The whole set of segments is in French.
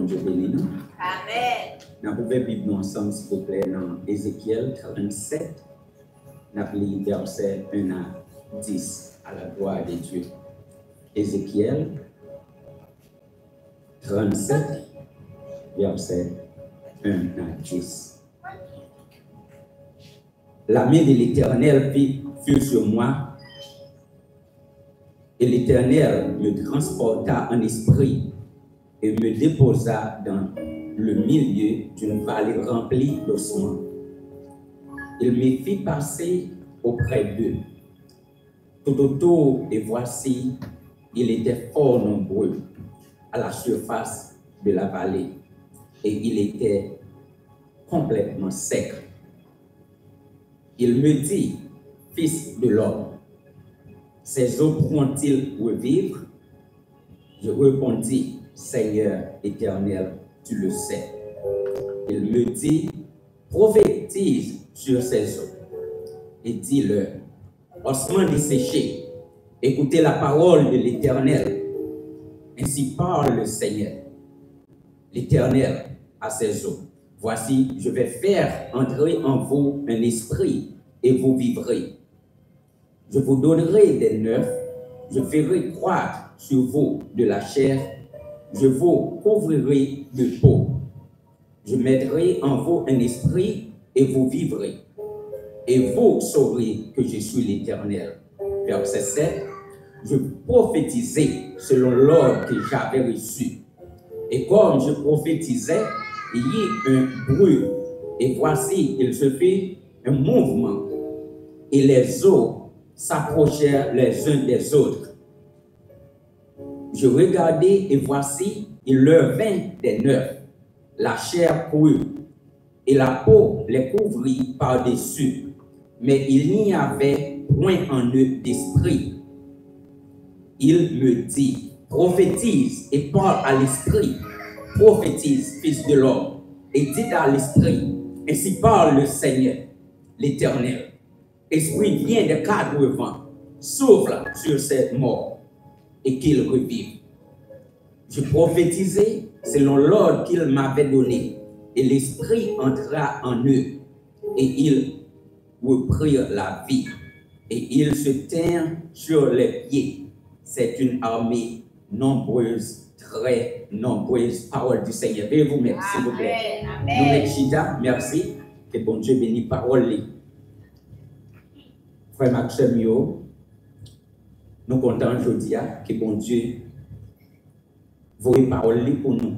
Dieu béni nous. Amen. Nous pouvons vivre ensemble, s'il vous plaît, dans Ézéchiel 37, nous avons verset 1 à 10, à la gloire de Dieu. Ézéchiel 37, verset 1 à 10. La main de l'Éternel fut sur moi, et l'Éternel me transporta en esprit et me déposa dans le milieu d'une vallée remplie d'ossements. Il me fit passer auprès d'eux, tout autour, et voici, il était fort nombreux à la surface de la vallée, et il était complètement sec. Il me dit, fils de l'homme, ces eaux pourront-ils revivre? Je répondis, Seigneur éternel, tu le sais. Il me dit, prophétise sur ces eaux et dis-leur, ossements desséchés, écoutez la parole de l'Éternel. Ainsi parle le Seigneur, l'Éternel à ces eaux. Voici, je vais faire entrer en vous un esprit et vous vivrez. Je vous donnerai des neufs, je ferai croître sur vous de la chair, je vous couvrirai de peau. Je mettrai en vous un esprit et vous vivrez. Et vous saurez que je suis l'Éternel. Verset 7. Je prophétisais selon l'ordre que j'avais reçu. Et comme je prophétisais, il y eut un bruit. Et voici, il se fit un mouvement. Et les eaux s'approchèrent les uns des autres. Je regardai et voici, il leur vint des neufs. La chair crut et la peau les couvrit par-dessus. Mais il n'y avait point en eux d'esprit. Il me dit, prophétise et parle à l'esprit. Prophétise, fils de l'homme, et dis à l'esprit, ainsi parle le Seigneur, l'Éternel. Esprit vient de quatre vents, souffle sur cette mort, et qu'il revive. Je prophétisais selon l'ordre qu'il m'avait donné, et l'esprit entra en eux, et ils reprirent la vie, et ils se tinrent sur les pieds. C'est une armée nombreuse, très nombreuse. Parole du Seigneur. Veuillez vous mettre, s'il vous plaît. Nous mettons Chida, merci. Que bon Dieu bénisse parole. Frère Maxime, nous sommes contents aujourd'hui que bon Dieu voie parole pour nous.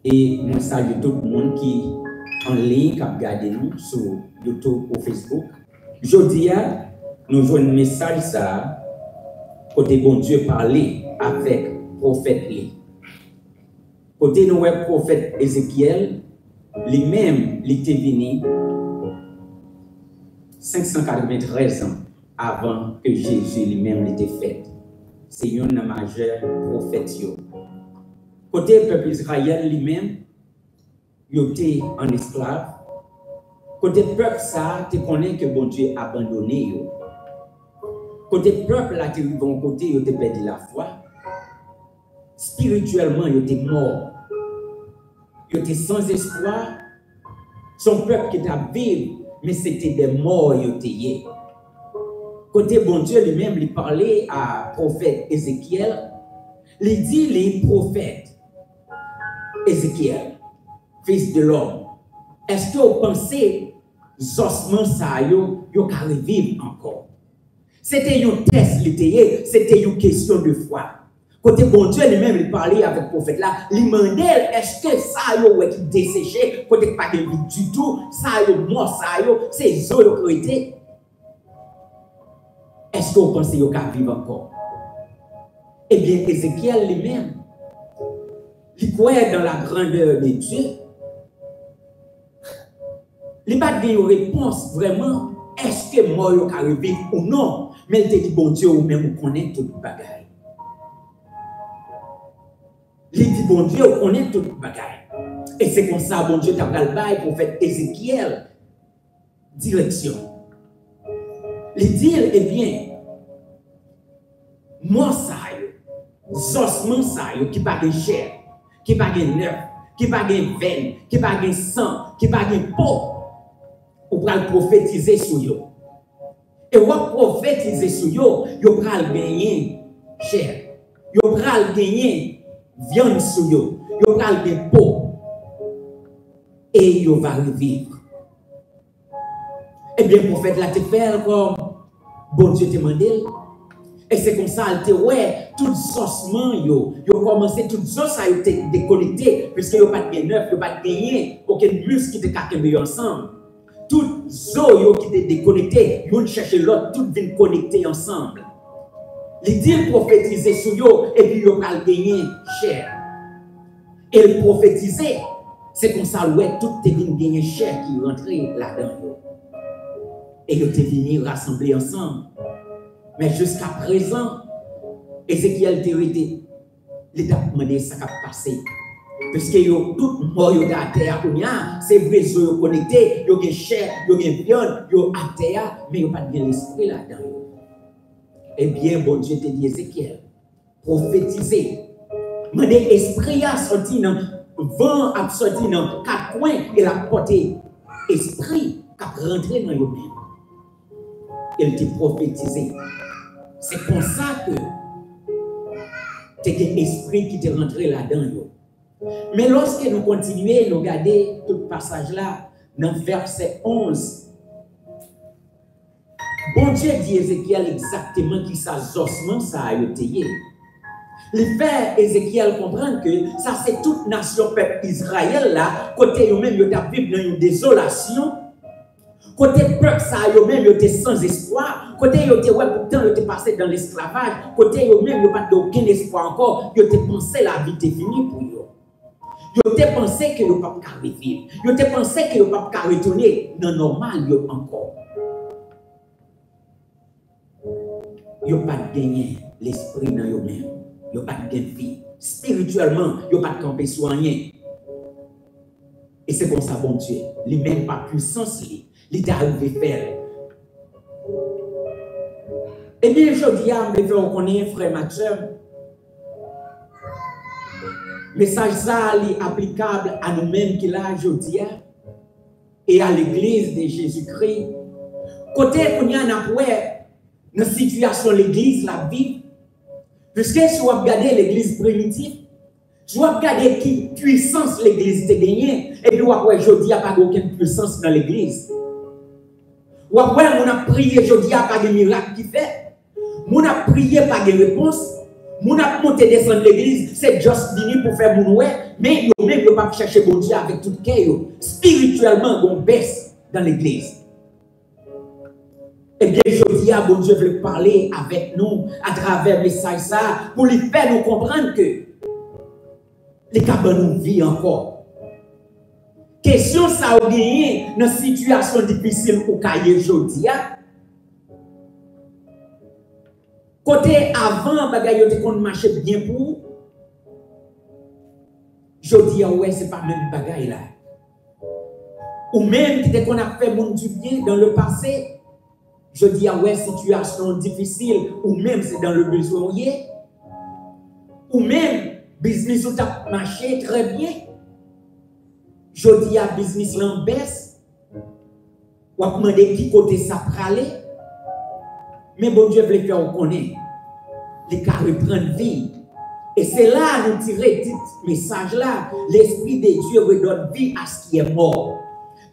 Et nous saluons tout le monde qui est en ligne, qui regarde nous sur YouTube ou Facebook. Aujourd'hui, nous jouons un message ça, côté bon Dieu parler avec prophète. Côté nous prophète Ézéchiel, lui-même, il était venu 593 ans avant que Jésus lui-même l'était fait. C'est un majeur prophète. Côté peuple Israël lui-même, il était en esclave. Côté peuple ça, tu connais que bon Dieu a abandonné. Côté peuple là qui vont côté, il a perdu la foi. Spirituellement, il était mort. Il était sans espoir. Son peuple qui était vivre, mais c'était des morts, il était. Côté bon Dieu lui-même, il parlait à prophète Ézéchiel. Il dit les prophètes Ézéchiel, fils de l'homme, est-ce que vous pensez que ossements ça yo can revivre encore? C'était un test, c'était une question de foi. Côté bon Dieu lui-même, il parlait avec le prophète là, il demandait est-ce que ça yo qui desséché, côté pas de vie du tout, ça yo mort ça yo, c'est eux qui été. Est-ce que vous pensez yo can vivre encore? Eh bien, Ézéchiel lui-même, il croyait dans la grandeur de Dieu. Il n'a pas de réponse vraiment, est-ce que moi yo can revivre ou non? Mais il te dit, bon Dieu, ou même vous connaissez tout le bagage. Il dit, bon Dieu, vous connaissez tout le bagage. Et c'est comme ça, bon Dieu, tu as le bail pour faire Ézéchiel direction. Il dit, eh bien, moi, ça, ossements, ça, qui pas de chair, qui pas de neuf, qui pas de veine, qui pas de sang, qui pas de peau, ou pral prophétiser sur eux. Et ou prophétiser sur eux, vous pral gagner chair, vous pral gagner viande sur eux, vous pral gagner peau, et vous va revivre. Eh bien, le prophète l'a fait comme bon Dieu te mandé. Et c'est comme ça, ouais, tout ossements, yo commencé, tout ça a été déconnecté, puisque yo pas de neuf, yo pas de gagné, aucun muscle qui te caché ensemble. Tout zo yo qui te déconnecté, yo chercher l'autre, tout vient connecté ensemble. Il dit prophétiser sur yo, et puis yo va gagner chair. Et le prophétiser, c'est comme ça, ouais, tout te vient gagner chair qui rentre là-dedans. Et yo te venu rassembler ensemble. Mais jusqu'à présent, Ézéchiel t'a été, l'État a demandé ça qui a passé. Parce que tout mort à terre, c'est vrai, ils sont connectés, ils ont chair, ils ont viande, ils ont à terre, mais ils n'ont pas de l'esprit là-dedans. Eh bien, bon Dieu te dit, Ézéchiel, prophétiser. Mais l'esprit a sorti dans vent, a sorti dans quatre coins, et la portée esprit qui a rentré dans eux-mêmes. Il t'a prophétisé. C'est comme ça que tu as un esprit qui t'est rentré là-dedans. Mais lorsque nous continuons, nous regardons tout le passage là, dans verset 11, bon Dieu dit Ézéchiel exactement qui ça ossements ça a été. Il fait Ézéchiel comprendre que ça c'est toute nation peuple Israël là, côté eux-mêmes ils ont vécu dans une désolation. Côté peuple, ça eux-mêmes, ils étaient sans espoir. Côté, ils étaient, ouais, pourtant, ils étaient passés dans l'esclavage. Côté, eux-mêmes, ils n'ont pas aucun espoir encore. Ils étaient pensé la vie était finie pour eux. Ils étaient pensé qu'ils n'ont pas pu revivre. Ils étaient pensé qu'ils n'ont pas pu retourner dans le normal encore. Ils n'ont pas gagné l'esprit dans eux-mêmes. Ils n'ont pas gagné vie. Spirituellement, ils n'ont pas campé soigné. Et c'est comme ça, bon Dieu. Les mêmes pas puissance. Il est arrivé à faire. Eh bien, je dis à me faire connaître, frère Mathieu, le message ça est applicable à nous-mêmes qui là, je dis, et à l'église de Jésus-Christ. Côté qu'on y a dans la situation de l'église, la vie, puisque si vous regardez l'église primitive, je vais regarder qui puissance l'église t'a gagné, et puis après, je dis, il n'y a pas aucune puissance dans l'église. Ou après, on a prié, je dis, il n'y a pas de miracle qui fait. On a prié, pas de réponse. On a monté descendre l'église, c'est juste venu pour faire mon ouais, mais nous-mêmes, nous ne pas chercher bon Dieu avec tout le cœur. Spirituellement, on baisse dans l'église. Eh bien, je dis à bon Dieu veut parler avec nous à travers le message ça, pour lui faire nous comprendre que les cabanes nous vivent encore. Question ça a gagné dans une situation difficile pour Kaye Jodia. Côté avant, bagay yo te kon marcher bien pour. Jodia ouais, c'est pas même bagay là. Ou même qui te qu'on a fait mon du bien dans le passé. Jodia ouais, situation difficile ou même c'est dans le besoin ou même business ou t'a marché très bien. Jodi a business l'en baisse. Ou a demandé qui côté ça pralé. Mais bon Dieu veut faire connaître. Les cas reprennent vie. Et c'est là nous tirer ce message là. L'esprit de Dieu redonne vie à ce qui est mort.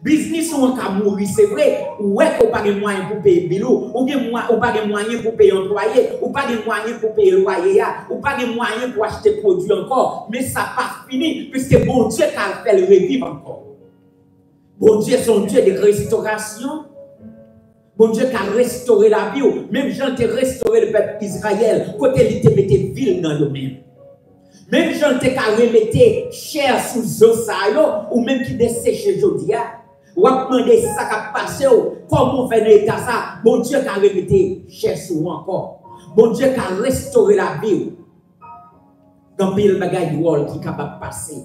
Business ou en cas mourir, c'est vrai. Ou est qu'on pas de moyens pour payer bilou, ou bien ou pas de moyens pour payer employé, ou pas de moyens pour payer loyer, ou pas de moyens pour acheter produits encore. Mais ça pas fini, puisque bon Dieu a fait le revivre encore. Bon Dieu est un Dieu de restauration. Bon Dieu qui a restauré la vie. Même Jean a restauré le peuple Israël. Côté il te mettait ville dans le même. Même Jean te a remetté chair sous os ou même qui desséché Jodia. Ou a demandé ça qui a passé. Comment faire l'état ça? Bon Dieu qui a remetté chair sous encore. Bon Dieu qui a restauré la vie. Dans le bagage du world qui est capable de passer.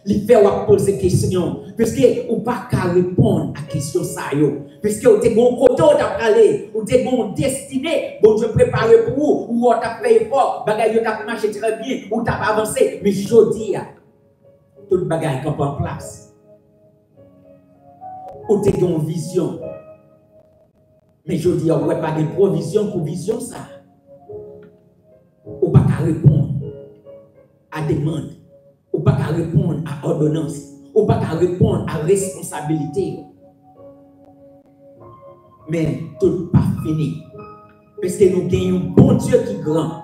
Il fait poser des questions. Parce que ou pas qu'à répondre à question ça yo. Parce que vous avez bon côté où aller, vous avez bon destiné, bon Dieu préparé pour vous, ou vous avez fait fort, bagay yo t'a marché très bien, ou t'as avancé, mais je dis tout le bagage qui en place. Ou tu as une vision. Mais je dis, ouais, pas de provision pour vision ça. Ou pas qu'à répondre à demande. Ou pas qu'à répondre à ordonnance. Ou pas qu'à répondre à responsabilité. Mais tout pas fini. Parce que nous gagnons un bon Dieu qui est grand.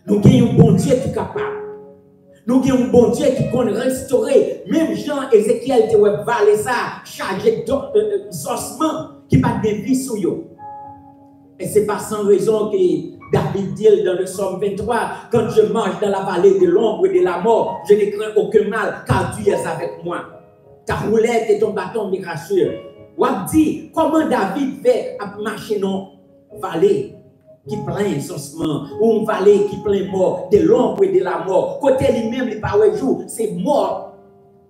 Nous gagnons un bon Dieu qui est capable. Nous avons un bon Dieu qui peut restaurer. Même Jean, Ézéchiel, tu vas valer ça, chargé d'ossements qui pas de vie sur eux. Et ce n'est pas sans raison que David dit dans le psaume 23, quand je marche dans la vallée de l'ombre et de la mort, je ne crains aucun mal, car tu es avec moi. Ta roulette et ton bâton me rassurent. On dit, comment David fait marcher dans la vallée qui plein d'ossements, ou une vallée qui plein mort, de l'ombre et de la mort. Côté lui-même, les paroles jour, c'est mort.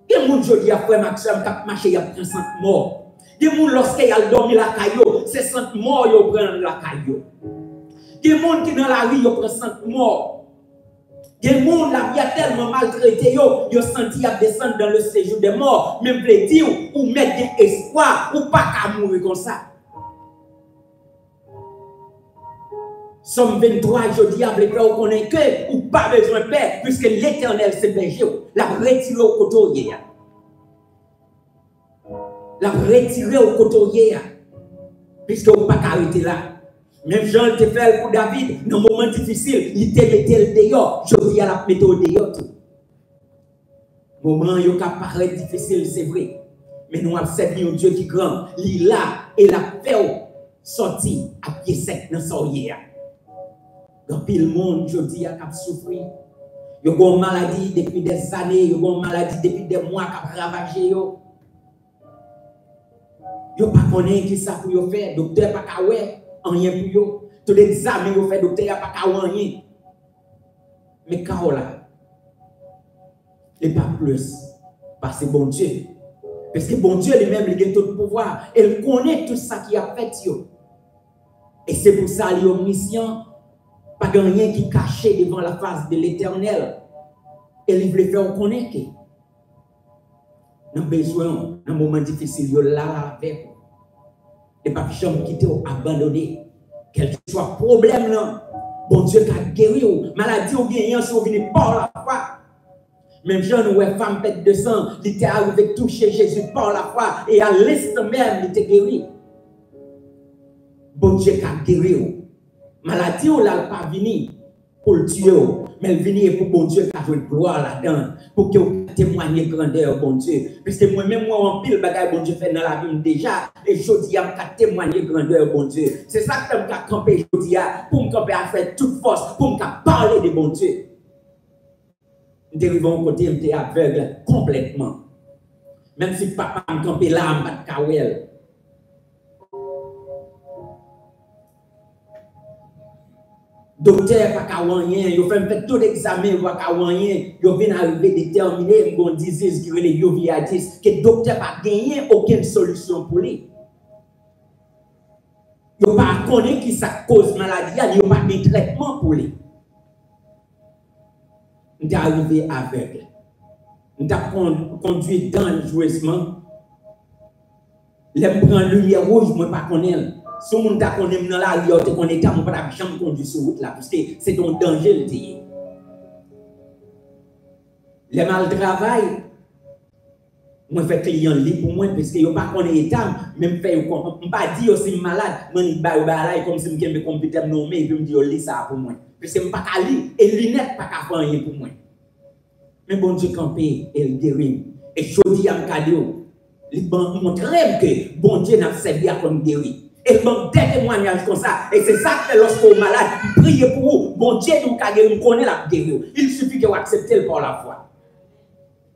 Et mon Dieu dit à frère Maxime, qui a marché, il y a 30 morts. Des gens, lorsqu'il a dormi la caillou, c'est 100 morts qui prennent la caillou. Des gens qui dans la rue, ils prennent 100 morts. Des gens, la vie a tellement maltraité, ils ont senti à descendre dans le séjour des morts. Même les dire, ou mettre des espoirs, ou pas qu'à mourir comme ça. Somme 23, je dis à vous connaissez que ou pas besoin de paix, puisque l'Éternel s'est berger, l'a retiré au côté. L'a retiré au côté, puisque vous pas arrêté là. Même Jean te fait pour David, dans un moment difficile, il te mettait le dehors, je dis à la méthode dehors. Moment où il paraît difficile, c'est vrai. Mais nous avons servi un Dieu qui est grand, il est là et la fait sortir à pied sec dans son hier. Dans le monde, je dis, a souffrir. Il y a une maladie depuis des années, il y a une maladie depuis des mois qui a ravagé. Il n'y a pas connaît qui ça pour faire. Docteur n'a pas rien pour eux. Tout l'examen que fait, docteur n'a pas rien. Mais Carola, et pas plus. Parce que bon Dieu. Parce que bon Dieu lui-même, il a tout le pouvoir. Il connaît tout ça qui a fait. Et c'est pour ça qu'il est omniscient. Pas de rien qui caché devant la face de l'Éternel. Et il veut faire connaître. Nous avons besoin, dans un moment difficile, il est là avec vous. Et pas jamais quitter ou abandonner. Quel que soit le problème, là, bon Dieu qui a guéri ou maladie ou bien si vous venez par la foi. Même Jean ou femme pète de sang, il était arrivé toucher Jésus par la foi et à l'instant même, il était guéri. Bon Dieu qui a guéri ou. Maladie ou là pas venir pour le tuer, mais elle venir pour bon Dieu qui a joué de gloire là-dedans, pour que vous témoignez grandeur bon Dieu. Puisque moi-même, moi, en pile bagaille bon Dieu fait dans la vie déjà, et je dis à me témoigner grandeur bon Dieu. C'est ça que je me camper, je dis pour me camper à faire toute force, pour me parler de bon Dieu. Nous arrivons au côté, je suis aveugle complètement. Même si papa me camper là, je ne vais pas. Docteur, pas qu'à rien, il fait tout l'examen, pas qu'à rien, il vient arriver déterminé, il disease qui est uveitis, que le docteur pas gagné aucune solution pour lui. Il n'a pas connu qui ça cause maladie, il n'a pas de traitement pour lui. Il est arrivé aveugle. Il a conduit dangereusement. Il prend lumière rouge, moi pas connaître. Si on t'a connu dans la rue, on est pas pas jamais conduire sur route là parce que c'est un danger le dire. Les mal travail moi fait client libre pour moi parce que yo pas connaît état même fait on pas dire aussi malade, moi ni ba là comme si me computer nommé puis me dire lis ça pour moi parce que me pas ka lire et lunette pas ka faire rien pour moi. Mais bon Dieu campé et guérit et jodi am cadeau. Il montre que bon Dieu n'a servi à comme guéri. Et il manque des témoignages comme ça. Et c'est ça que lorsqu'on est malade, il prie pour vous. Bon Dieu, nous connaît la guérison. Il suffit que vous acceptez par la foi.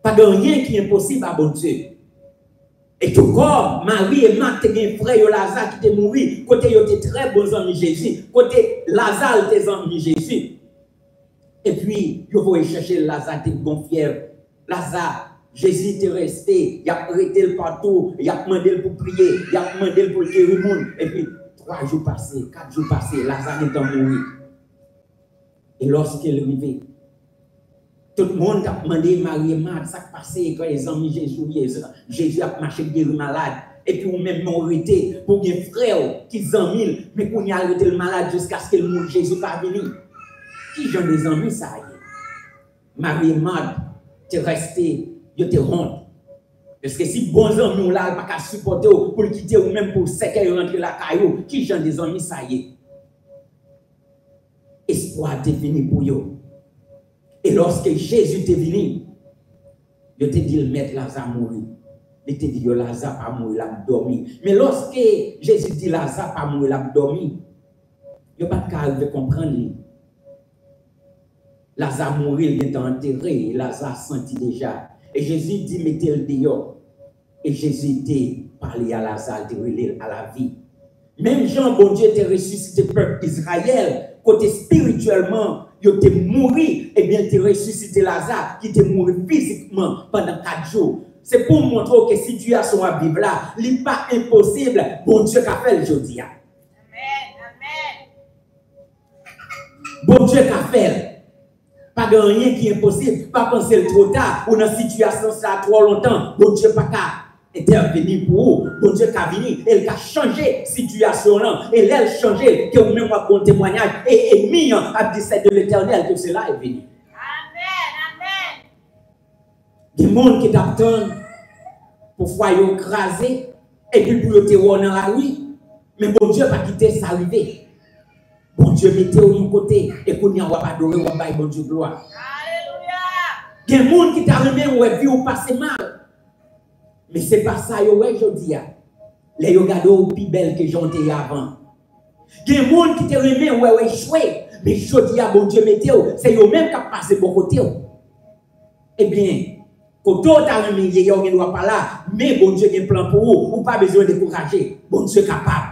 Pas de rien qui est impossible à bon Dieu. Et tout comme Marie et Marthe, un frère Lazare qui était mort, côté ils étaient très bons amis Jésus, côté Lazare était amis Jésus. Et puis, ils vont chercher Lazare, était bon fier. Lazare. Jésus était resté, il a arrêté partout, il a demandé pour prier, il a demandé pour guérir le monde. Et puis, 3 jours passés, 4 jours passés, Lazare est mort. Et lorsqu'il est arrivé, Tout le monde a demandé Marie Marthe, ça qui passé quand les amis Jésus a marché guéri malade. Et puis, ou même arrêté pour des frères qui sont mille, mais qu'on y a arrêté le malade jusqu'à ce que le monde Jésus pas venu. Qui j'en des amis, ça y est. Marie et Marthe, tu es resté, tu te honte. Parce que si bons amis, là, ils ne peuvent pas supporter pour le quitter ou même pour séquer rentrer la caillou, qui j'en des amis, ça y est. Espoir est fini pour eux. Et lorsque Jésus est venu, il te dit, le maître Lazare mourir. Il te dit, Lazare pas mourir, il a dormi. Mais lorsque Jésus dit, Lazare pas mourir, il a dormi, il n'y a pas de cas de comprendre. Lazare mourir, il est enterré, et Lazare senti déjà. Et Jésus dit, mettez-le dehors. Et Jésus dit, parlez à Lazare, de relire à la vie. Même Jean, bon Dieu, te ressuscité le peuple d'Israël, côté spirituellement, il était mort, et bien, il ressuscité Lazare, qui était mort physiquement pendant 4 jours. C'est pour montrer que la situation à vivre là, il n'est pas impossible, bon Dieu qu'a fait aujourd'hui. Amen, amen. Bon Dieu qu'a fait. Pas de rien qui est impossible, pas penser trop tard, ou dans une situation ça trop longtemps, bon Dieu pas qu'à intervenir pour vous, bon Dieu qu'a venu, elle a changé la situation là, et elle a changé, que vous même un bon témoignage, et mis à 17 de l'éternel que cela est venu. Amen, amen. Des gens qui t'attendent pour foyer écrasé, et puis pour te voir dans la rue, mais bon Dieu pas quitter ça arriver. Bon Dieu mettez au un côté et qu'on n'y a pas adoré ou pas bon Dieu gloire. Alléluia. Il y a des gens qui t'a remis ou vie ou passé mal. Mais c'est pas ça yo ouais jodi a. Les yo gado ou plus belle que j'en étais avant. Il y a des gens qui t'a remis ou ouais échoué. Mais jodi a bon Dieu mettez c'est yo même qui a passé bon côté. Eh bien, quand toi t'a remis yo ne doit pas là, mais bon Dieu a un plan pour vous, ou pas besoin de décourager. Bon Dieu capable.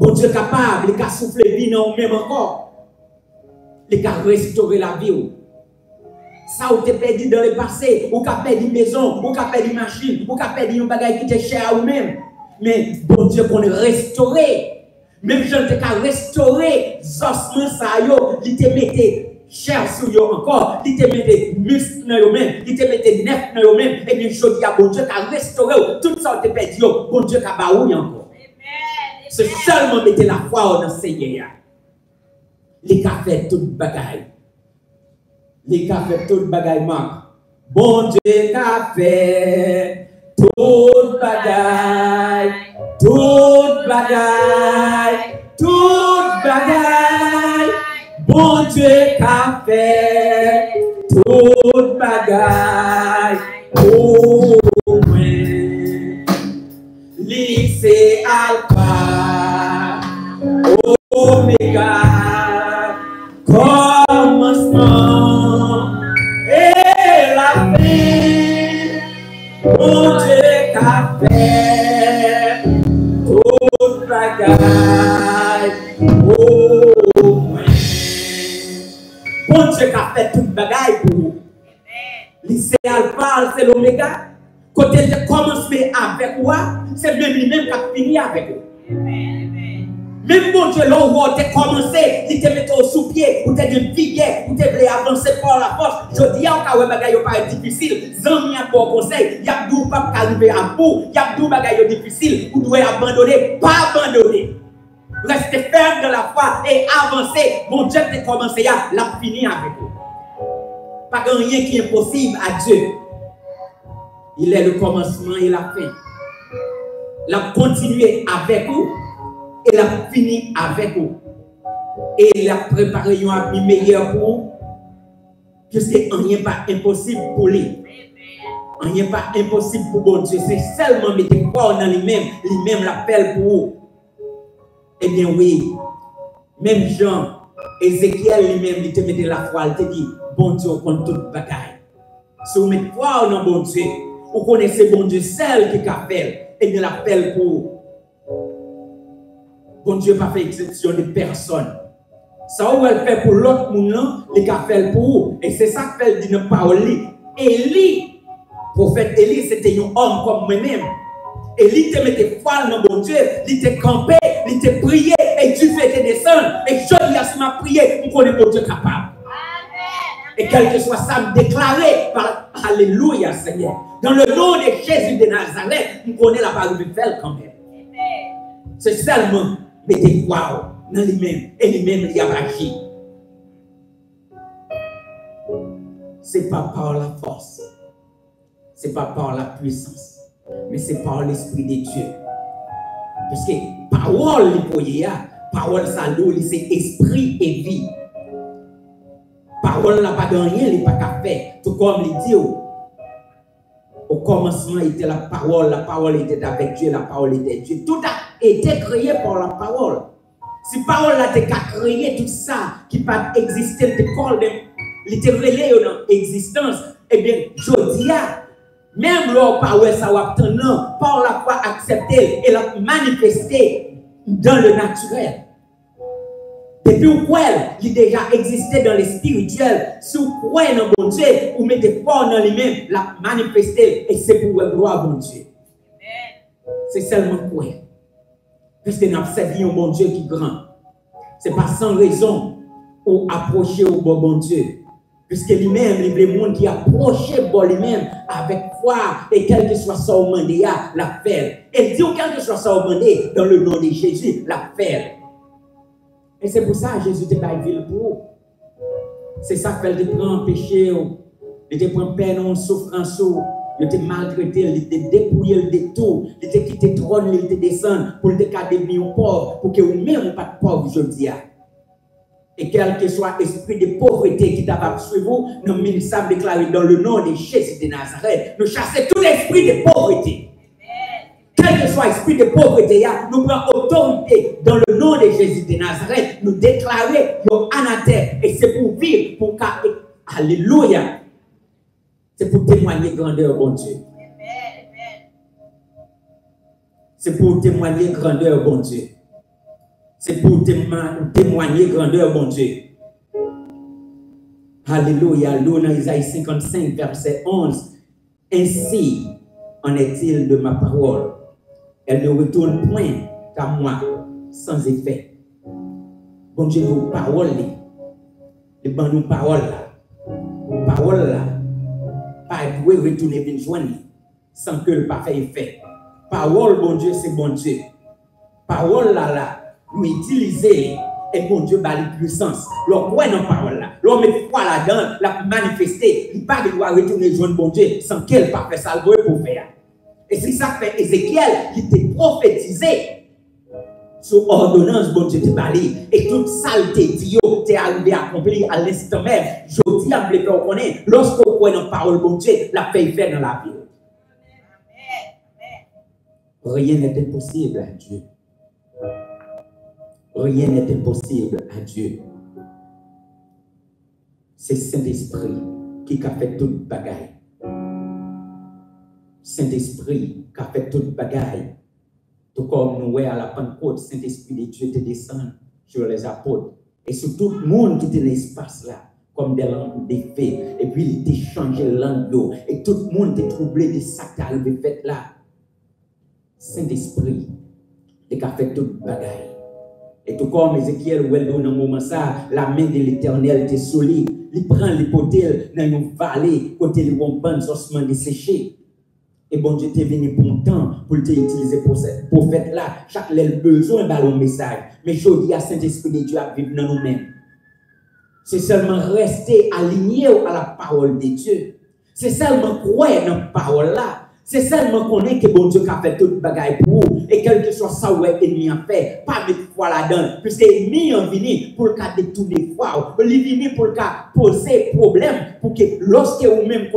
Bon Dieu capable, il a soufflé vie dans même encore. Il a restauré la vie. Ça, ou t'es perdu dans le passé, ou t'as perdu maison, ou t'as perdu machine, ou t'as perdu un bagage qui était cher à vous-même. Mais bon Dieu, qu'on est restauré. Même si on t'a restauré, ossements ça yo, il te mettait cher sur yo encore, il te mettait muscle dans yo même, il te mettait nerf dans yo même, et bien chose, bon Dieu qui a restauré, tout ça, t'es perdu, bon Dieu qui a baoui encore. C'est seulement mettre la foi dans le Seigneur. Les cas fait toute bagaille. Les cas fait toute bagaille, Marc. Bon Dieu qu'a fait toute bagaille. Toute bagaille. Toute bagaille. Bon Dieu qu'a fait toute bagaille. Oh, oui. Lycée Alpha, Omega, commencement et la fin. Mon Dieu qu'a fait toute bagaille. Oh, oui. Bon Dieu qu'a fait toute bagaille pour vous. Lycée Alpha, c'est l'Oméga. Quand elle commence avec moi, c'est même lui-même qui a fini avec vous. Même bon Dieu, là où tu as commencé, il te met au sous-pied, ou tu as une vigueur, ou tu voulais avancer par la force. Je dis, il y a un bagage qui est difficile. Zami a bon conseil, il y a deux pas arriver à bout, il y a deux bagages difficiles, vous devez abandonner, pas abandonner. Restez ferme dans la foi et avancez. Bon Dieu, tu as commencé, l'a fini avec vous. Pas rien qui est impossible à Dieu. Il est le commencement et la fin. Il a continué avec vous et il a fini avec vous. Et il a préparé un avenir meilleur pour vous. Puisque rien n'est pas impossible pour lui. Rien n'est pas impossible pour bon Dieu. C'est seulement mettre corps dans lui-même l'appel pour vous. Eh bien oui, même Jean, Ézéchiel lui-même, il te mettait la foi, il te dit, bon Dieu, on compte toute bagaille. Si vous mettez foi dans bon Dieu, vous connaissez bon Dieu seul qui appelle, et il appelle pour bon Dieu pas fait exception de personne. Ça où elle fait pour l'autre monde, il appelle pour vous. Et c'est ça qu'elle dit ne pas Élie. Élie, prophète Élie, c'était un homme comme moi-même. Élie te mettait foi dans bon Dieu, il te campé, il te prié, et Dieu fait te descendre. Et je dis à ce m'a prié, on connaît bon Dieu capable. Et quel que soit ça, déclaré par Alléluia, Seigneur. Dans le nom de Jésus de Nazareth, on connaît la parole de faire quand même. C'est seulement mettez foi dans lui-même et lui-même il y a agi. C'est pas par la force, c'est pas par la puissance, mais c'est par l'Esprit de Dieu. Parce que parole, parole ça c'est esprit et vie. Parole n'a pas de rien, il n'est pas qu'à faire. Tout comme il dit, au commencement était la parole était avec Dieu, la parole était Dieu. Tout a été créé par la parole. Si la parole a été créée, tout ça qui pas exister, il était relé dans l'existence, eh bien, je dis, même leur parole, ça va obtenir, par la foi accepter et la manifester dans le naturel. Depuis où il déjà existé dans le spirituel, si vous croyez dans bon Dieu, vous mettez fort dans lui-même, la manifester, et c'est pour la gloire de bon Dieu. C'est seulement quoi? Parce que nous avons servi un bon Dieu qui est grand. Ce n'est pas sans raison ou approcher au bon Dieu. Puisque lui-même, il veut le monde qui approche lui-même avec foi et quel que soit son mandat, la faire. Et dit quel que soit son mandat, dans le nom de Jésus, la faire. Et c'est pour ça que Jésus te pas ville pour vous. C'est ça qu'il te prend péché, il te prend peine, souffrance, il te maltraité, il te dépouillé de tout, il te quitté le trône, il te descend pour te devenir pauvre, pour que vous-même pas pauvre aujourd'hui. Et quel que soit l'esprit de pauvreté qui t'a suivi vous, nous ministres déclaré dans le nom de Jésus de Nazareth, nous chassons tout l'esprit de pauvreté. Quel que soit l'esprit de pauvreté, nous prenons autorité dans le nom de Jésus de Nazareth, nous déclarons anathème. Et c'est pour vivre, pour qu'à Alléluia. C'est pour témoigner grandeur, bon Dieu. C'est pour témoigner grandeur, bon Dieu. C'est pour témoigner grandeur, bon Dieu. Alléluia. Dans Isaïe 55, verset 11. Ainsi en est-il de ma parole. Elle ne retourne point à moi sans effet. Bon Dieu, nos paroles, les bonnes paroles là, paroles là, pas doué retourner venir joindre sans que le pas fait effet. Parole, bon Dieu, c'est bon Dieu. Parole là, nous utiliser et bon Dieu bat la puissance. L'on croit dans parole là, l'on met foi là-dedans, la manifester, il pas de doit retourner joindre bon Dieu sans qu'elle pas fait ça pour faire. Et c'est ça que fait Ézéchiel, qui était prophétisé sous ordonnance, bon Dieu te parlé. Et toute saleté dit, t'es arrivé à accomplir à l'instant même. Je dis à me le faire connaître, lorsqu'on croit dans la parole, bon Dieu, la paix fait dans la vie. Rien n'est impossible à Dieu. Rien n'est impossible à Dieu. C'est Saint-Esprit qui a fait toute bagaille. Saint-Esprit qui a fait toute bagaille. Tout comme nous voyons à la Pentecôte, Saint-Esprit de Dieu te descend sur les apôtres. Et sur tout le monde qui était dans l'espace là, comme des langues de feu. Et puis il était changé langue. Et tout le monde était troublé de ça qui arrivé fait là. Saint-Esprit qui a fait toute bagaille. Et tout comme Ézéchiel, dans un moment ça, la main de l'Éternel était solide. Il prend l'hypothèse dans une vallée, côté les bons ossements desséchés. Et bon Dieu t'est venu pour un temps pour t'utiliser pour cette prophète là. Chaque besoin d'un message. Mais je dis à Saint-Esprit de Dieu à vivre dans nous-mêmes. C'est seulement rester aligné à la parole de Dieu. C'est seulement croire dans la parole là. C'est seulement connaître que bon Dieu a fait toute bagaille pour vous. Et quel que soit ça où l'ennemi a fait, pas mettre foi là-dedans. Puisque l'ennemi est venu pour le cas de tous les fois. Il est venu pour le cas poser problème. Pour que lorsque vous-même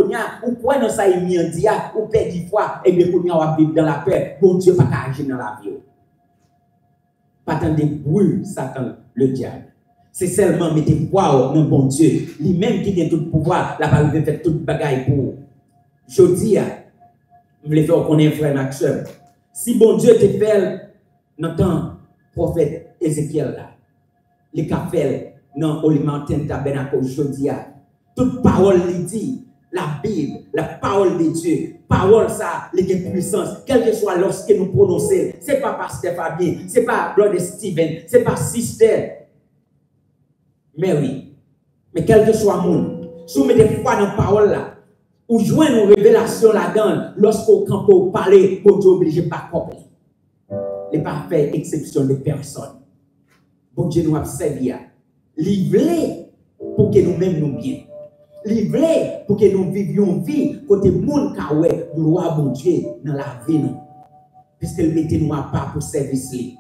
ou quoi dans ça l'ennemi en dit, ou perdez foi, et bien vous vivre dans la paix. Bon Dieu pas agir dans la vie. Pas tant de bruit, Satan, le diable. C'est seulement mettre foi dans bon Dieu. Lui-même qui a tout le pouvoir, la parole de faire toute bagaille pour vous. Je dis, je voulais faire connaître frère Maxime. Si bon Dieu te fait dans le temps prophète Ézéchiel là, les cafés dans Olimantin Tabernacle aujourd'hui, toute parole lui dit, la Bible, la parole de Dieu, parole ça, les puissance, quel que soit lorsque nous prononçons, c'est pas pasteur Fabien, c'est pas Brother Steven, c'est pas sister. Mais oui, mais quel que soit le monde, Si vous mettez foi dans la parole là, ou jouez une révélation là-dedans, lorsqu'on campe au parler, bon Dieu obligé pas comprendre. Il n'est pas fait exception de personne. Bon Dieu nous a servi. Livré pour que nous-mêmes nous bien. Livré pour que nous vivions vie côté monde qui ouais gloire bon Dieu dans la vie nous. Puisqu'il mettait nous à part pour service li.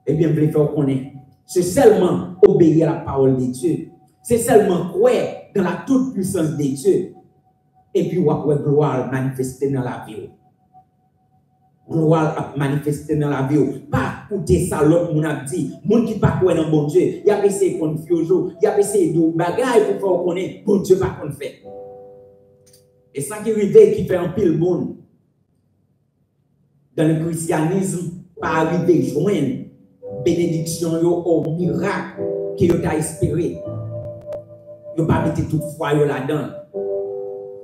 Eh bien, vous voulez faire connaître. C'est seulement obéir à la parole de Dieu. C'est seulement croire dans la toute puissance de Dieu. Et puis, on va gloire manifester dans la vie. Gloire manifester dans la vie. Pas écouter ça, l'autre moun a dit. Moun qui pas croire dans bon Dieu. Il a essayé de confusion. Il a essayé de bagaille pour faire connaître. Bon Dieu pas qu'on fait. Et ça qui arrive, qui fait un pile monde. Dans le christianisme, pas arriver joindre bénédiction au miracle que vous avez espéré. Vous pas mettre toute foi là-dedans.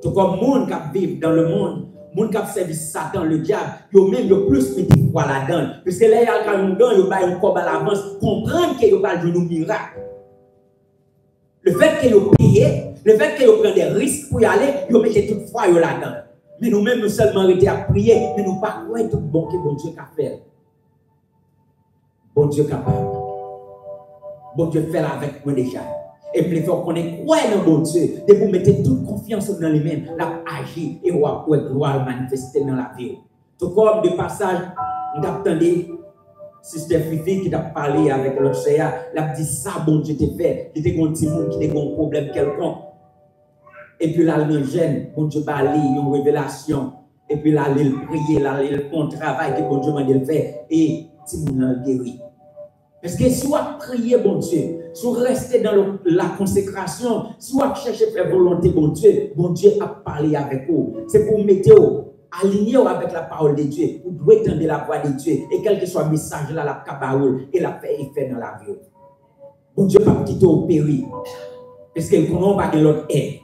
Tout comme les gens qui vivent dans le monde, les gens qui servent Satan, le diable, ils même plus mettre foi là-dedans. Parce que là, il y a un gars, ils ont un corps à l'avance, comprendre qu'ils n'ont pas de miracle. Le fait qu'ils ont payé, le fait qu'ils ont pris des risques pour y aller, ils ont mis toute foi là-dedans. Mais nous-mêmes, nous seulement arrêtés à prier, mais nous pas croire tout bon que bon Dieu a fait. Bon Dieu capable. Bon Dieu fait avec moi déjà. Et puis, il faut qu'on ait quoi dans bon Dieu. De vous mettre toute confiance dans lui-même, la agir et on va gloire manifester dans la vie. Tout comme de passage, nous attendons Sister Fifi qui a parlé avec l'autre chère, elle a dit ça, bon Dieu te fait. Il était un petit monde qui a un problème quelconque. Et puis là, il gêne, bon Dieu va lire une révélation. Et puis là, il prie, là, il fait un travail que bon Dieu m'a dit de faire. Et tout le monde guéri. Parce que soit prier, bon Dieu, soit rester dans la consécration, soit chercher à faire volonté, bon Dieu a parlé avec vous. C'est pour mettre aligné avec la parole de Dieu. Vous devez entendre la voix de Dieu. Et quel que soit le message, là, la cabaroule, et la fait effet dans la vie. Bon Dieu pas quitter au péril. Parce qu'il ne connaît pas de l'autre aide.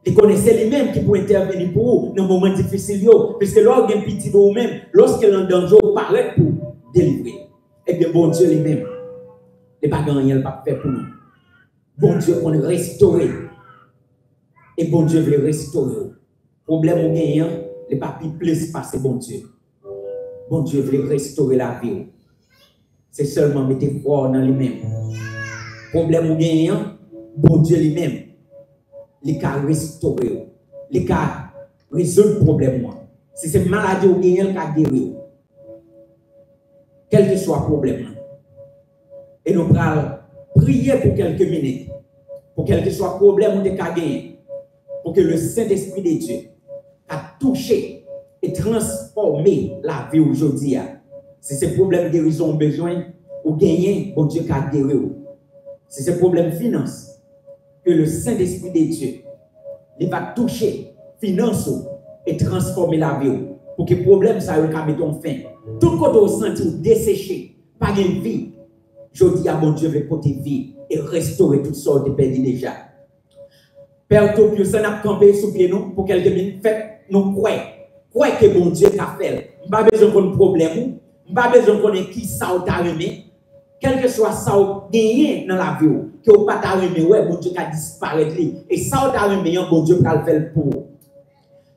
Il connaissait les-mêmes qui peuvent intervenir pour vous dans un moment difficile. Parce que lorsque vous petit de vous-même, lorsqu'il est en danger, vous paraît pour délivrer. Eh bien, bon Dieu lui-même, il n'a pas gagné, il n'a pas fait pour nous. Bon Dieu, on est restauré. Et bon Dieu veut restaurer. Problème au gagnant, il n'a pas plus passer, bon Dieu. Bon Dieu veut restaurer la vie. C'est seulement mettre foi dans lui-même. Problème au gagnant, bon Dieu lui-même, il a restauré. Il a résoudre le problème. Si c'est maladie au gagnant, il a guéri. Quel que soit le problème. Et nous allons prier pour quelques minutes. Pour quel que soit le problème de gagner. Pour que le Saint-Esprit de Dieu a touché et transformé la vie aujourd'hui. Si c'est problème de guérison besoin, ou gagner, bon Dieu a guéri. Si c'est problème de finance, que le Saint-Esprit de Dieu il va toucher finance et transformer la vie. Pour que le problème ça ait mettre en fin. Tout côté au senti desséché, pas de vie. Je dis à mon Dieu, veut porter vie et restaurer toutes sortes de perdu déjà. Père Tout-Puissant, n'a campé sous pied nous pour quelques minutes. Fait nous croyons que mon Dieu a fait. Je n'ai pas besoin de problème. Je n'ai pas besoin de connaître qui ça a remis. Quel que soit ça gagné dans la vie, que vous pas remis, ouais, bon Dieu a disparu. Et ça a remis, bon Dieu a fait pour.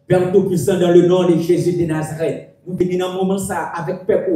Père Tout-Puissant, dans le nom de Jésus de Nazareth. Nous venons dans un moment ça avec peuple.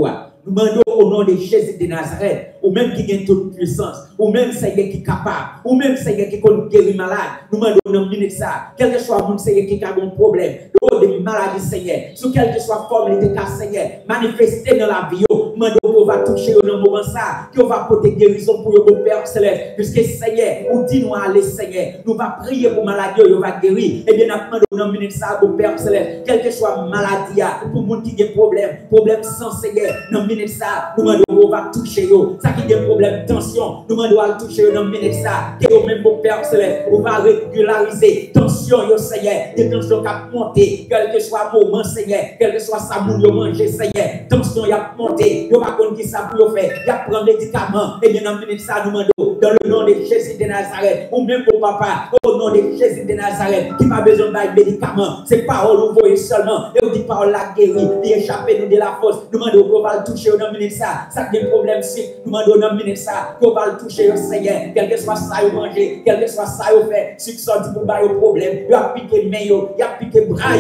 Nous demandons au nom de Jésus de Nazareth, ou même qui gagne toute puissance, ou même Seigneur qui est capable, ou même Seigneur qui est guéri malade. Nous demandons dans minute ça, quel que soit mon Seigneur qui a un problème, de maladie Seigneur, sous quelle que soit forme de cas Seigneur, manifester dans la vie, nous demandons qu'on va toucher dans un moment ça, qu'on va porter guérison pour le Père Céleste, puisque Seigneur, ou dis-nous aller Seigneur, nous va prier pour maladie, on va guérir, et bien nous demandons dans minute ça au Père Céleste, quelle que soit maladie, pour mon qui a problème sans Seigneur, dans minute ça, nous demandons qu'on va toucher yo, ça qui a problème de tension, nous demandons à toucher dans minute ça, que au même au Père Céleste, on va régulariser tension yo Seigneur, des tensions qui a monté, quel que soit le moment Seigneur, quel que soit ça moun yo manger Seigneur, tension y a monté, yo pas connait qui ça pour faire, y a prendre médicaments, et bien dans minute ça nous demandons dans le nom de Jésus de Nazareth, ou même pour papa, au nom nom de Jésus de Nazareth, qui n'a pas besoin de médicaments, c'est parole vous voyez seulement, et vous dites parole la guérit, et échapper nous de la force, nous demandons qu'on va le toucher, on a ça qui est un problème, c'est, nous demandons ça, qu'on va le toucher au Seigneur, quel que soit ça, vous mangez, quel que soit ça, vous faites, si vous sortez pour bailler au problème, vous avez piqué main, vous avez piqué bras,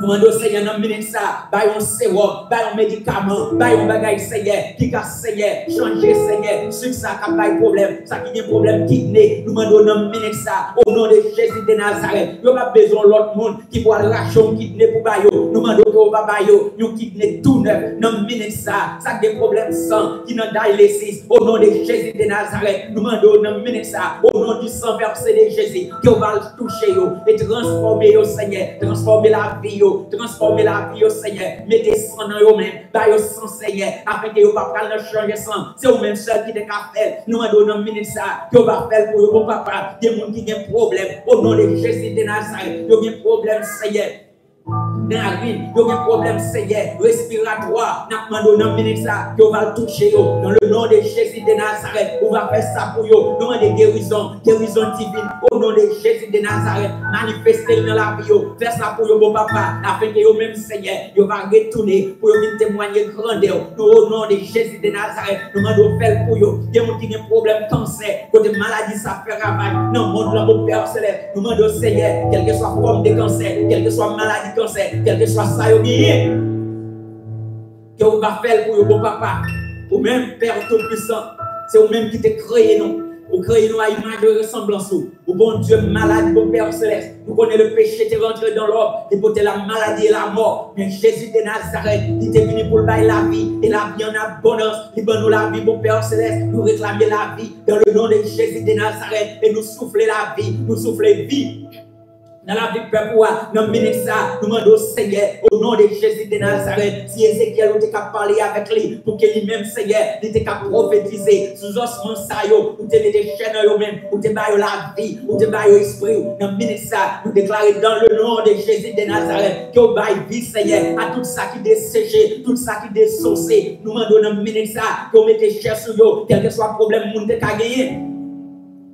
nous demandons Seigneur, nous menons ça, baillons sérum, baillons médicaments, baillons bagaille Seigneur, qui a Seigneur, changer Seigneur, ceux qui ont pas problème, ça qui a un problème kidney, nous demandons nous menons ça, au nom de Jésus de Nazareth, nous n'avons pas besoin de l'autre monde qui va lâcher un kidney pour bailler, nous demandons qu'on va bailler, nous kidney tout neuf, nous menons ça qui a un problème sang, qui n'a dialysis, au nom de Jésus de Nazareth, nous demandons nous menons ça, au nom du sang versé de Jésus, qui va le toucher et transformer au Seigneur, transformer la vie, transformer la vie au Seigneur, mettez sang dans vous-même, baillez sang Seigneur, afin que vous ne pas changer sang. C'est vous-même seul qui est capable. Nous demandons ça, que vous va faire pour vous, papa. Il y a des gens qui ont un problème, au nom de Jésus de Nazareth, il y a un problème Seigneur. Dans la vie, il y a un problème Seigneur, respiratoire. Nous demandons ça, que vous va le toucher dans le nom de Jésus de Nazareth. On va faire ça pour vous. Nous demandons guérison divine au nom de Jésus de Nazareth. Manifestez dans la vie, faire ça pour vous, mon papa, afin que vous-même Seigneur, vous va retourner pour vous témoigner grandeur. Au nom de Jésus de Nazareth, nous demandons faire pour vous. Il y a des gens qui ont un problème cancer, côté maladie, ça fait ravage. Dans le monde, mon Père céleste, nous demandons Seigneur, quelle que soit la forme de cancer, quelle que soit maladie cancer, quel que soit ça, que vous va faire pour vos papa, ou même Père Tout-Puissant, c'est vous-même qui te créé nous. Vous créez nous à image de ressemblance. Vous, bon Dieu, malade, bon Père Céleste. Vous connaissez le péché, tu es rentré dans l'ordre, et porter la maladie et la mort. Mais Jésus de Nazareth, il est venu pour bailler la vie, et la vie en abondance. Il donne nous la vie, bon Père Céleste. Nous réclamer la vie dans le nom de Jésus de Nazareth, et nous souffler la vie, nous souffler vie. Dans la vie peuple, nous menons ça, nous demandons Seigneur, au nom de Jésus de Nazareth, si Ézéchiel était capable de parler avec lui, pour que lui-même, Seigneur, il était capable de prophétiser, sous ossements ça, ou te mettre des chaînes eux-mêmes, ou te bailler la vie, ou te bailler l'esprit, nous menons ça, nous déclarer dans le nom de Jésus de Nazareth, que vous baillez vie, Seigneur, à tout ça qui est desséché, tout ça qui est saucé, nous demandons, nous menons ça, que vous mettez cher sur vous, quel que soit le problème, nous devons gagner.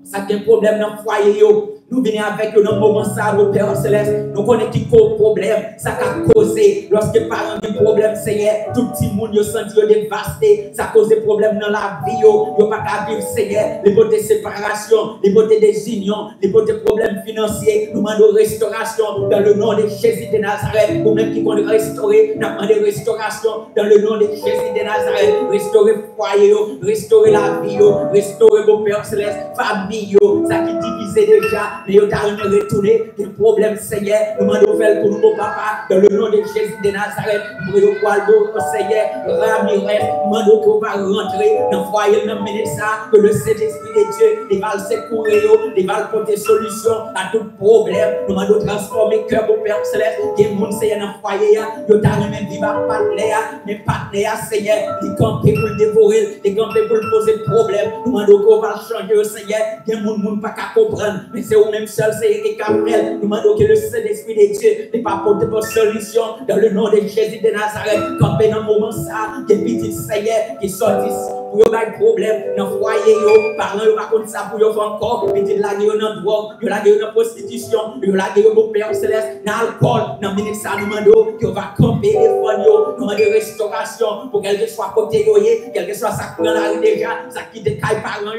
Ça qui est un problème dans le foyer, nous venons avec le moment ça, le Père Céleste. Nous connaissons qui cause problème, ça a causé. Lorsque les parents ont un problème, Seigneur, tout le monde a senti dévasté. Ça cause des problèmes dans la vie. Ils n'ont pas qu'à vivre, Seigneur. Les beautés de séparation, les beautés des unions, les beautés de problèmes financiers. Nous demandons restauration dans le nom de Jésus de Nazareth. Pour même qui vont restaurer, nous demandons restauration dans le nom de Jésus de Nazareth. Restaurer le foyer, restaurer la vie, restaurer vos Père Céleste, famille, ça qui divisait déjà. Mais vous avez retourné des problèmes, Seigneur. Nous demandons faire pour nous, papa, dans le nom de Jésus de Nazareth. Nous demandons au Seigneur, Ramirez, nous demandons qu'on va rentrer dans le foyer, nous mener ça, que le Saint-Esprit de Dieu, il va le secourir, il va le porter solution à tout problème. Nous demandons transformer le cœur au Père Céleste, qui est mon Seigneur dans le foyer. Nous demandons même vivre à partenaire, mais partenaire, Seigneur, il camper pour le dévorer, il camper pour le poser problème. Nous demandons qu'on va changer au Seigneur, il y a des gens pas qu'à comprendre, mais c'est même seul, c'est qui appelle. Nous demandons que le Saint-Esprit de Dieu n'est pas porté pour solution dans le nom de Jésus de Nazareth. Quand dans le moment ça, des petits Seigneur qui sortissent pour avoir un problème dans le foyer, parlant, ils racontent ça pour faire encore, petit la guerre dans la drogue, la guerre dans la prostitution, la guerre dans le Père Céleste, dans l'alcool, dans le ministère, nous demandons qu'on va camper les fonds, nous demandons restauration pour qu'elle soit côté, quel que soit ça qui prend la rue déjà, ça qui décaille parlant,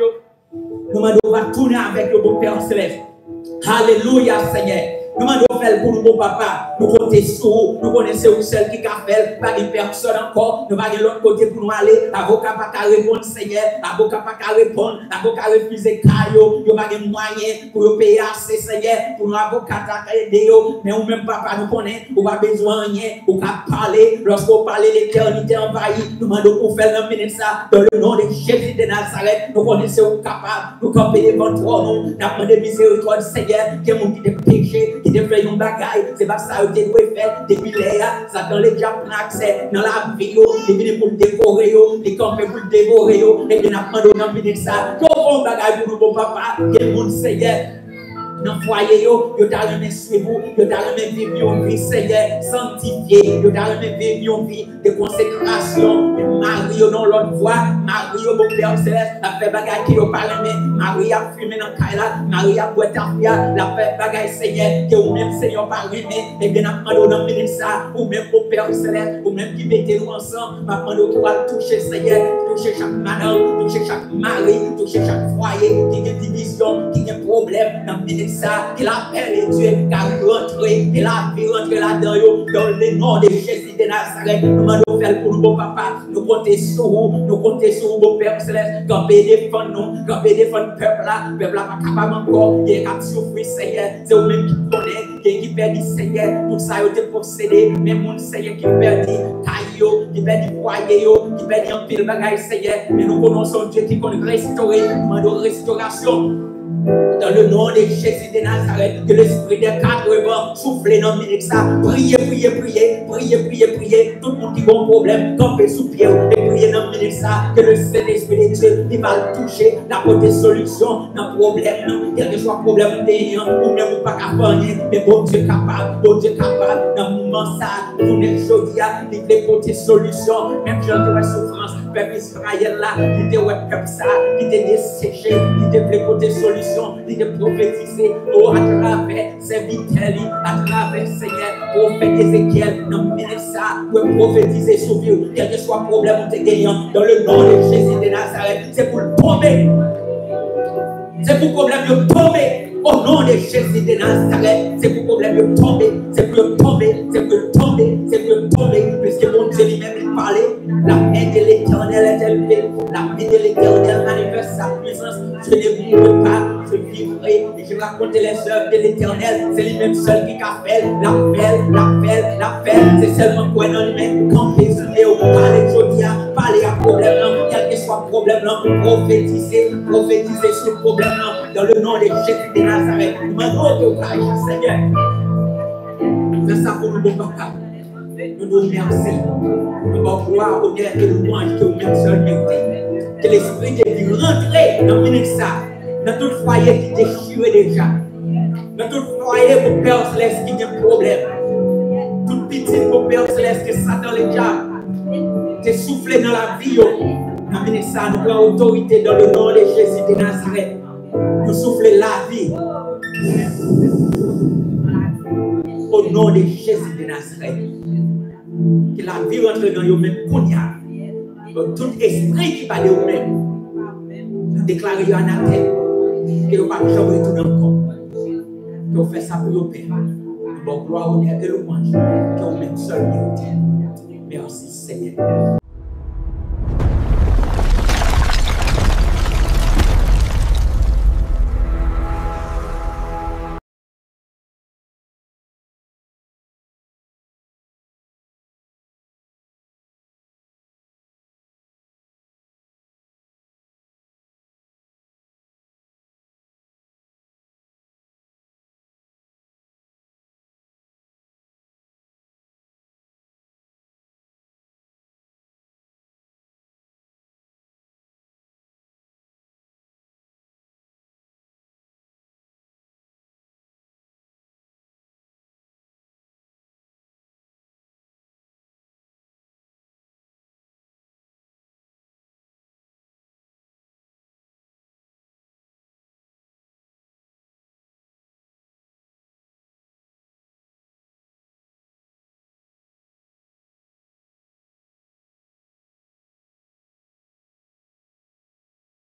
nous demandons qu'on va tourner avec le bon Père Céleste. Alléluia, Seigneur. Nous demandons faire pour nous, mon papa. Nous comptons sur nous connaissons celle qui a fait, pas une personne encore. Nous allons de l'autre côté pour nous aller. Avocat pas qu'à répondre, Seigneur. Avocat pas qu'à répondre. Avocat refuser caillou. Nous avons des moyens pour payer assez, Seigneur. Pour nous, avocat aider. Mais nous même papa, nous connaissons. Nous avons besoin de rien. Nous avons parler. Lorsqu'on parle de l'éternité envahie, nous demandons pour faire le ministre dans le nom de Jésus de Nazareth. Nous connaissons capables. Nous camper devant toi. Nous demandons miséricorde, Seigneur. Qui est mon qui est péché. Qui te fait une bagaille, c'est pas ça que tu dois faire depuis là, ça dans les diables accès dans la vie, il vient pour le dévorer, il campe pour le dévorer, et bien après on a mis ça, comment bagaille pour nous, mon papa, quel monde Seigneur. Dans le foyer, yo t'a remis suivre, yo t'a remis vivre une vie, Seigneur, sanctifié, yo t'a remis vivre une vie de consécration, Marie dans l'autre voie, Marie mon Père Céleste, la fait bagaille qui n'a pas aimé. Marie a fumé dans le caille, Marie a boité à fia, la fait bagaille Seigneur, que ou même Seigneur pas aimé. Et bien, nous demandons dans le ça, ou même mon Père Céleste, ou même qui mettez nous ensemble, nous demandons qui va toucher Seigneur, toucher chaque madame, toucher chaque mari, toucher chaque foyer, qui a division, qui a problème, dans le ça, qui l'appelle Dieu, qui a rentré, et la vie rentre là-dedans, dans le nom de Jésus de Nazareth. Nous demandons faire pour nous, bon papa, nous comptons sur vous, mon Père Céleste, quand défendre nous, quand défendre le peuple là pas capable encore, qui est capable de souffrir, Seigneur, c'est vous-même qui connaît, qui perdit, Seigneur, tout ça a été possédé, même mon Seigneur qui perdit, caillou, qui perdit foyer, qui perdit un pile bagaille, Seigneur, mais nous connaissons Dieu qui connaît restaurer, nous demandons restauration. Dans le nom de Jésus de Nazareth, que l'esprit des 4 vents souffle dans le milieu de ça. Priez. Tout le monde qui a un problème, campez sous pied et priez dans le milieu de ça. Que le Saint-Esprit de Dieu, il va le toucher, d'apporter solution dans le problème. Quel que soit le problème payant, ou même pas capable, mais bon Dieu capable, dans le moment ça, vous n'êtes aujourd'hui, il peut porter solution, même si on a souffrance, peuple Israël là, il était comme ça, il était desséché, il était porter solution. Il est prophétisé à travers serviteurs, à travers Seigneur, prophète Ézéchiel, dans le ça, pour prophétiser sur vous, quel que soit le problème, vous gagnant dans le nom de Jésus de Nazareth, c'est pour le tomber. C'est pour le problème de tomber. Au nom de Jésus de Nazareth, c'est pour le problème de tomber. C'est pour le tomber. Puisque mon Dieu lui-même parlait, la main de l'Éternel est élevée, la main de l'Éternel manifeste sa puissance. Je ne mourrai pas, je vivrai et je raconterai les œuvres de l'Éternel. C'est lui-même seul qui appelle, l'appelle. C'est seulement quoi dans lui-même. Quand Jésus est au parler à problème, quel que soit le problème, prophétiser sur le problème, dans le nom de Jésus de Nazareth. Nous demandons au courage, Seigneur. Fais ça pour nous, bon papa. Nous nous remercions. Nous allons croire au Dieu et louange que nous-mêmes seuls méritons. Que l'Esprit de Dieu rentre dans le ministère, dans tout foyer qui est déchiré déjà. Dans tout foyer, mon Père Céleste, qui a un problème. Toute petite, mon Père Céleste, que Satan les diables, te soufflé dans la vie. Dans le ministère, nous prenons autorité dans le nom de Jésus de Nazareth. Nous souffler la vie. Au nom de Jésus de Nazareth. Que la vie rentre dans vous-même. Tout esprit qui va de vous-même. Nous déclarons anathème. Que vous ne pouvez pas retourner encore. Que vous faites ça pour vous, Père. Nous allons gloire, honneur et louange. Que vous-même seul. Merci, Seigneur.